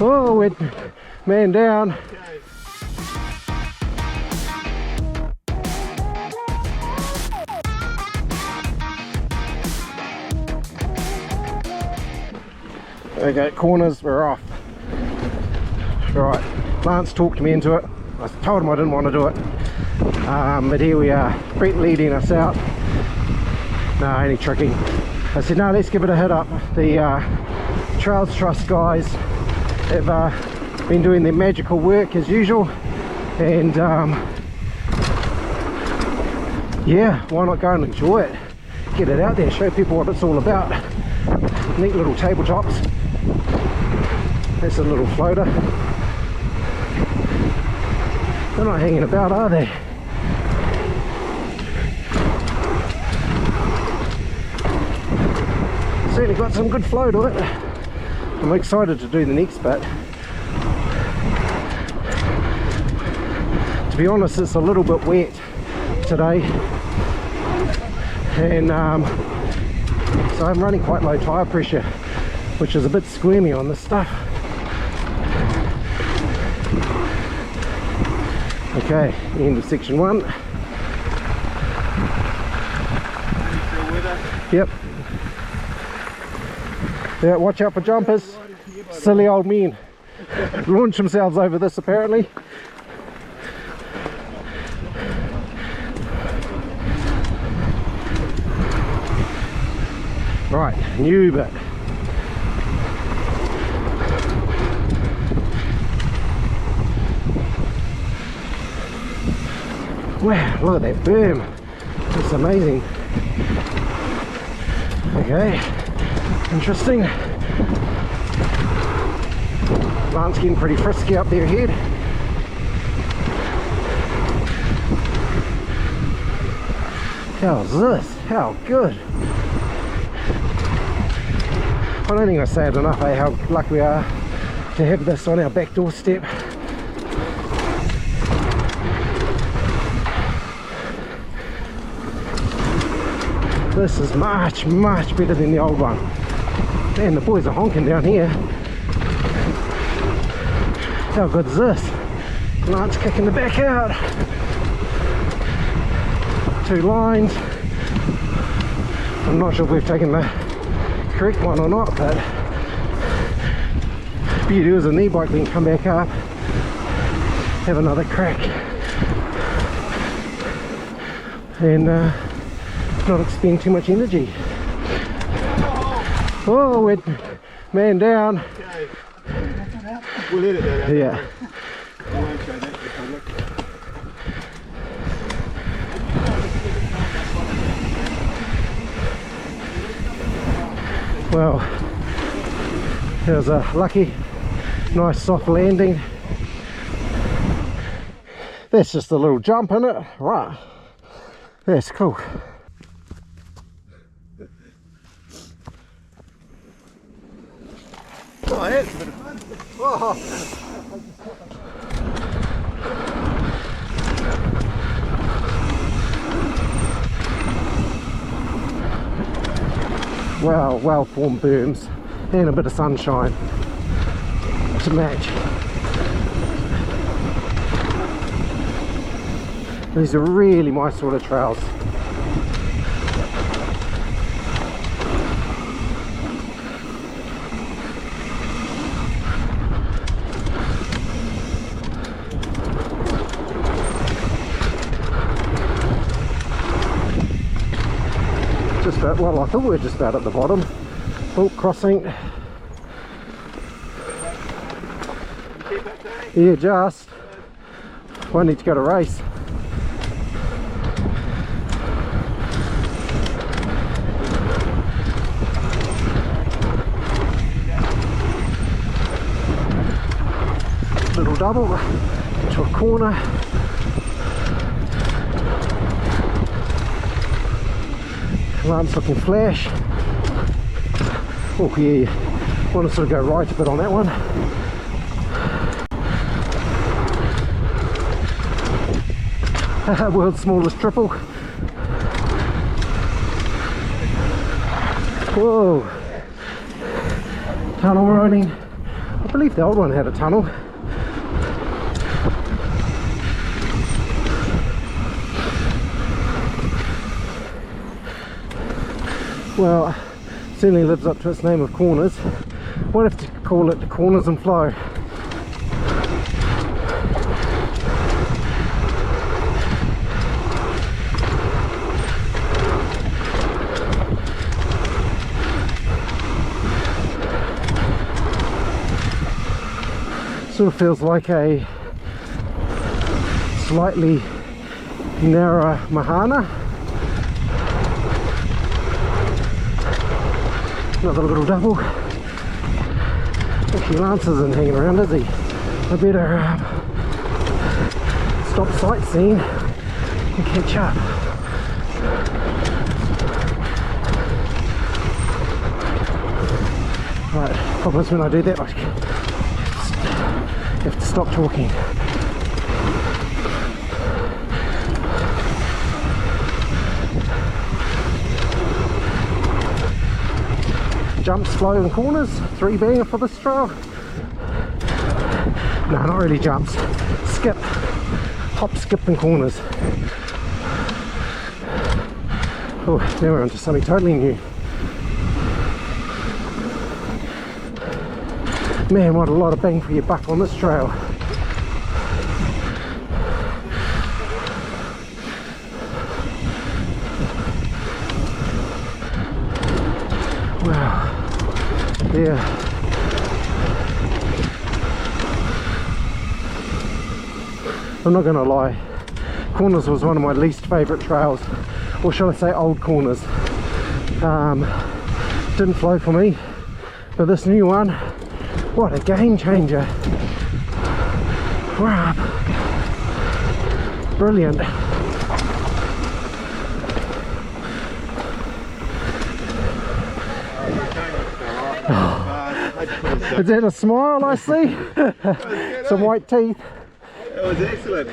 Oh, we're man down. Okay, corners, we're off. Right, Lance talked me into it. I told him I didn't want to do it. But here we are, Brent leading us out. No, only tricking. I said, no, let's give it a hit up. The Trails Trust guys have been doing their magical work as usual. And yeah, why not go and enjoy it? Get it out there, show people what it's all about. Neat little tabletops. That's a little floater. They're not hanging about, are they? Certainly got some good flow to it. I'm excited to do the next bit. To be honest, it's a little bit wet today, and so I'm running quite low tire pressure, which is a bit squirmy on this stuff. Okay, end of section 1. Yep. Yeah, watch out for jumpers. Silly old men launch themselves over this apparently. Right, new bit. Wow, look at that berm. It's amazing. Okay, interesting. Lance getting pretty frisky up there ahead. How's this? How good. I don't think I say it enough, how lucky we are to have this on our back doorstep. This is much, much better than the old one. Man, the boys are honking down here. How good is this? Lance kicking the back out. 2 lines. I'm not sure if we've taken the correct one or not, but beauty is a knee bike, we can come back up, have another crack, and not expend too much energy. Oh, we're man down. We'll edit that out. Yeah. I won't show that to the public. Well, it was a lucky, nice soft landing. That's just a little jump in it, right? That's cool. Oh, that's a bit of fun. Oh. Well formed berms and a bit of sunshine to match. These are really my sort of trails. Well, I thought we were just about at the bottom. Oh, crossing. Yeah, just. I need to go to race. Little double into a corner. Lance looking flash. Oh yeah, want to sort of go right a bit on that one. World's smallest triple. Whoa. Tunnel riding. I believe the old one had a tunnel. Well, certainly lives up to its name of corners. Might have to call it the Corners and Flow. Sort of feels like a slightly narrower Mahana. Another little double. Actually, Lance isn't hanging around, is he? I better stop sightseeing and catch up. Right, problem is when I do that, I have to stop talking. Jumps, flow and corners, 3 banger for this trail. No, not really jumps. Skip, hop, skip and corners. Oh, now we're onto something totally new. Man, what a lot of bang for your buck on this trail. Wow. Yeah. I'm not gonna lie, Corners was one of my least favourite trails, or shall I say old Corners. Didn't flow for me, but this new one, what a game changer. Wow. Brilliant. Is that a smile I see? Some white teeth. That was excellent.